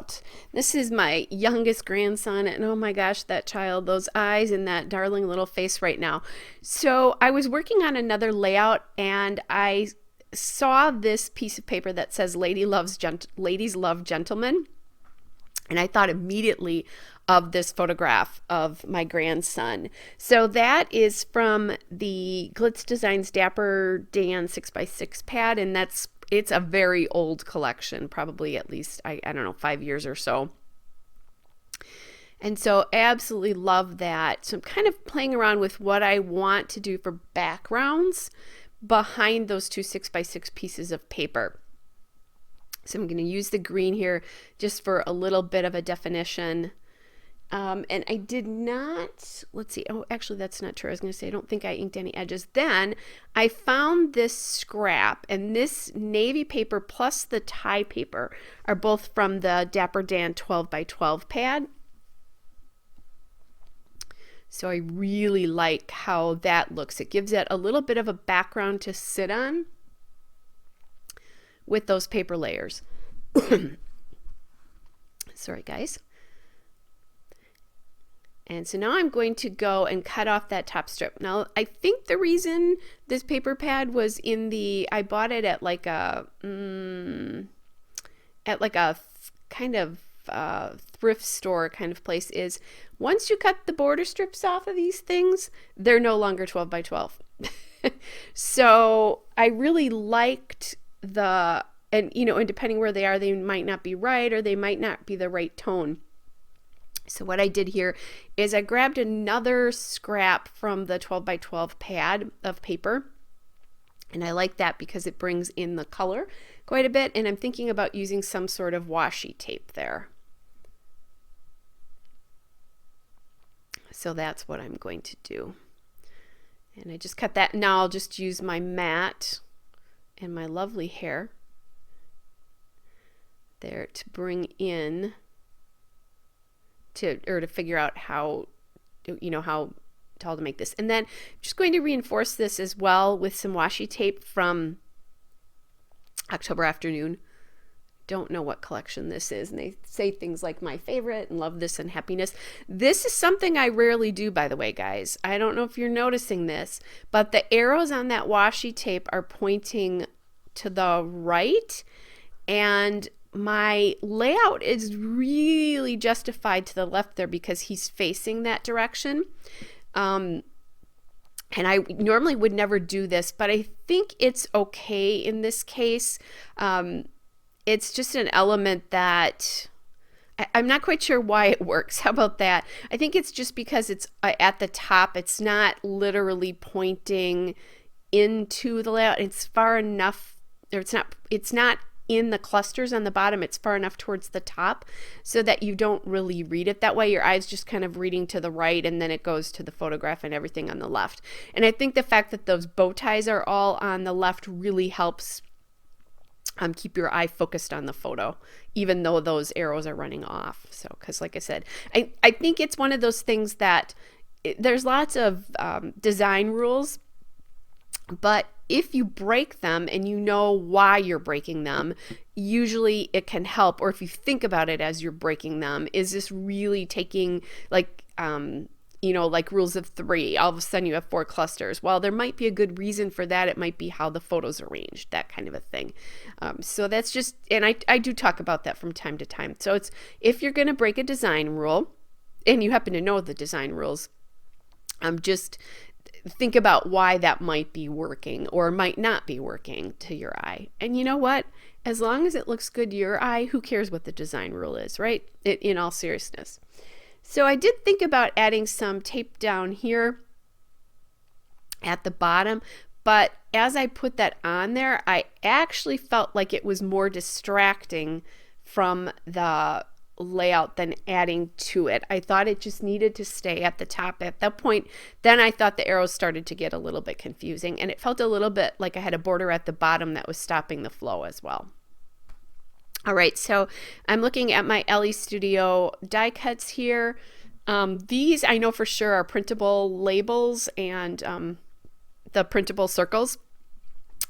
layout. This is my youngest grandson, and oh my gosh, that child, those eyes and that darling little face right now. So I was working on another layout, and I saw this piece of paper that says ladies love gentlemen, and I thought immediately of this photograph of my grandson. So that is from the Glitz Designs Dapper Dan 6x6 pad, and it's a very old collection, probably at least, I don't know, 5 years or so. And so absolutely love that. So I'm kind of playing around with what I want to do for backgrounds behind those two 6x6 pieces of paper. So I'm going to use the green here just for a little bit of a definition. And I did not, let's see, oh, actually that's not true. I was going to say, I don't think I inked any edges. Then I found this scrap, and this navy paper plus the tie paper are both from the Dapper Dan 12x12 pad. So I really like how that looks. It gives it a little bit of a background to sit on with those paper layers. Sorry, guys. And so now I'm going to go and cut off that top strip. Now, I think the reason this paper pad was in I bought it at like a, kind of thrift store kind of place, is once you cut the border strips off of these things, they're no longer 12 by 12. So I really liked and depending where they are, they might not be right, or they might not be the right tone. So what I did here is I grabbed another scrap from the 12 by 12 pad of paper. And I like that because it brings in the color quite a bit. And I'm thinking about using some sort of washi tape there. So that's what I'm going to do. And I just cut that. Now I'll just use my mat and my lovely hair there to bring in to figure out how tall to make this. And then I'm just going to reinforce this as well with some washi tape from October Afternoon. Don't know what collection this is, and they say things like my favorite and love this and happiness. This is something I rarely do, by the way, guys. I don't know if you're noticing this, but the arrows on that washi tape are pointing to the right, and my layout is really justified to the left there because he's facing that direction. And I normally would never do this, but I think it's okay in this case. It's just an element that I'm not quite sure why it works. How about that? I think it's just because it's at the top. It's not literally pointing into the layout. It's far enough, or it's not in the clusters on the bottom. It's far enough towards the top so that you don't really read it that way. Your eye's just kind of reading to the right, and then it goes to the photograph and everything on the left. And I think the fact that those bow ties are all on the left really helps keep your eye focused on the photo, even though those arrows are running off. So, because like I said, I think it's one of those things that there's lots of design rules, but if you break them and you know why you're breaking them, usually it can help. Or if you think about it as you're breaking them, is this really taking like rules of 3, all of a sudden you have 4 clusters. Well, there might be a good reason for that. It might be how the photo's arranged, that kind of a thing. So that's just, and I do talk about that from time to time. So it's, if you're going to break a design rule and you happen to know the design rules, just think about why that might be working or might not be working to your eye. And you know what? As long as it looks good to your eye, who cares what the design rule is, right? In all seriousness. So I did think about adding some tape down here at the bottom, but as I put that on there, I actually felt like it was more distracting from the layout than adding to it. I thought it just needed to stay at the top at that point. Then I thought the arrows started to get a little bit confusing, and it felt a little bit like I had a border at the bottom that was stopping the flow as well. All right, so I'm looking at my LE Studio die cuts here. These I know for sure are printable labels and the printable circles,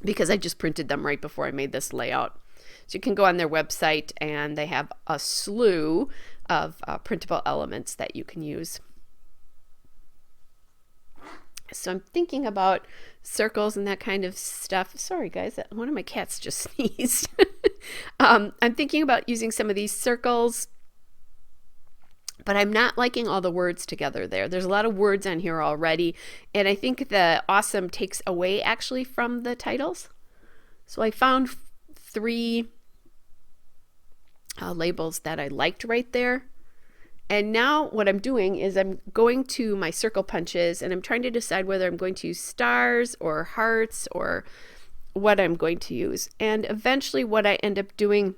because I just printed them right before I made this layout. So you can go on their website and they have a slew of printable elements that you can use. So I'm thinking about circles and that kind of stuff. Sorry guys, one of my cats just sneezed. I'm thinking about using some of these circles, but I'm not liking all the words together there. There's a lot of words on here already, and I think the awesome takes away actually from the titles. So I found 3 labels that I liked right there. And now what I'm doing is I'm going to my circle punches and I'm trying to decide whether I'm going to use stars or hearts or what I'm going to use. And eventually what I end up doing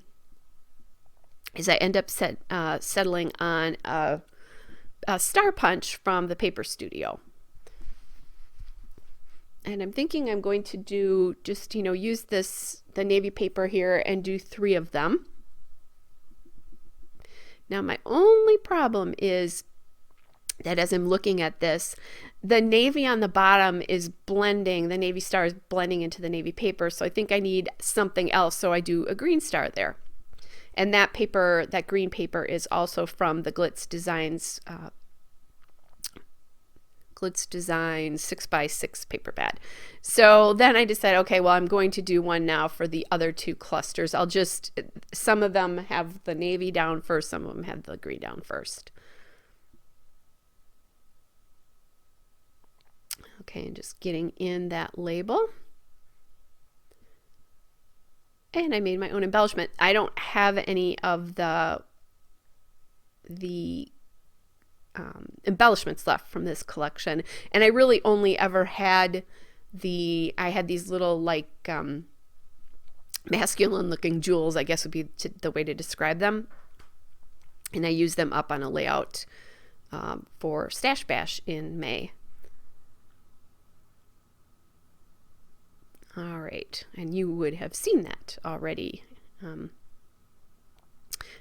is I end up settling on a star punch from the Paper Studio. And I'm thinking I'm going to do just, use the navy paper here and do 3 of them. Now my only problem is that as I'm looking at this, the navy on the bottom is blending, the navy star is blending into the navy paper, so I think I need something else, so I do a green star there. And that paper, that green paper, is also from the Glitz Designs 6x6 paper pad. So then I decided, okay, well, I'm going to do one now for the other 2 clusters. Some of them have the navy down first, some of them have the green down first. Okay, and just getting in that label. And I made my own embellishment. I don't have any of the embellishments left from this collection, and I really only ever had I had these little like masculine looking jewels, I guess would be the way to describe them, and I used them up on a layout for Stash Bash in May. All right, and you would have seen that already. I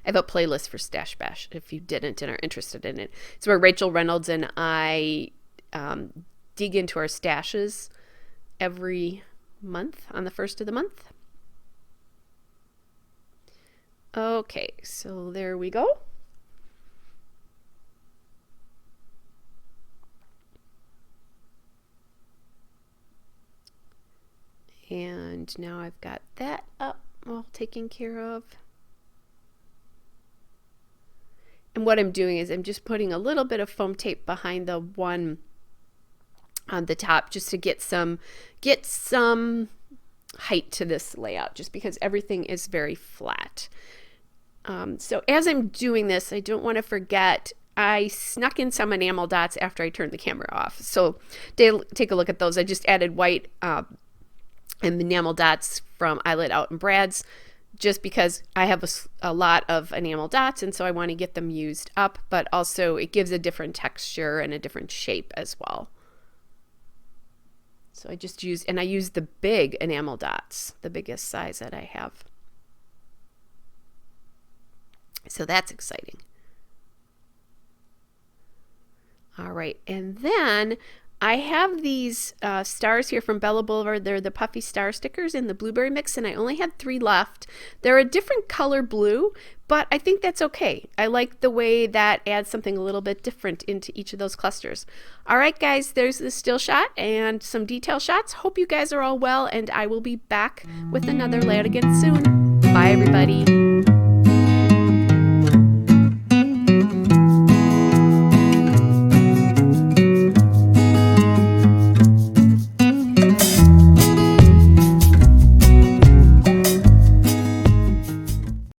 have a playlist for Stash Bash if you didn't and are interested in it. It's where Rachel Reynolds and I dig into our stashes every month on the 1st of the month. Okay, so there we go. And now I've got that up all taken care of. And what I'm doing is I'm just putting a little bit of foam tape behind the one on the top just to get some height to this layout, just because everything is very flat. So as I'm doing this, I don't want to forget, I snuck in some enamel dots after I turned the camera off. So take a look at those. I just added white and enamel dots from Eyelet Out and Brad's, just because I have a lot of enamel dots, and so I want to get them used up, but also it gives a different texture and a different shape as well. So I just use the big enamel dots, the biggest size that I have. So that's exciting. All right, and then I have these stars here from Bella Boulevard. They're the puffy star stickers in the blueberry mix, and I only had 3 left. They're a different color blue, but I think that's okay. I like the way that adds something a little bit different into each of those clusters. All right, guys, there's the still shot and some detail shots. Hope you guys are all well, and I will be back with another layout again soon. Bye, everybody.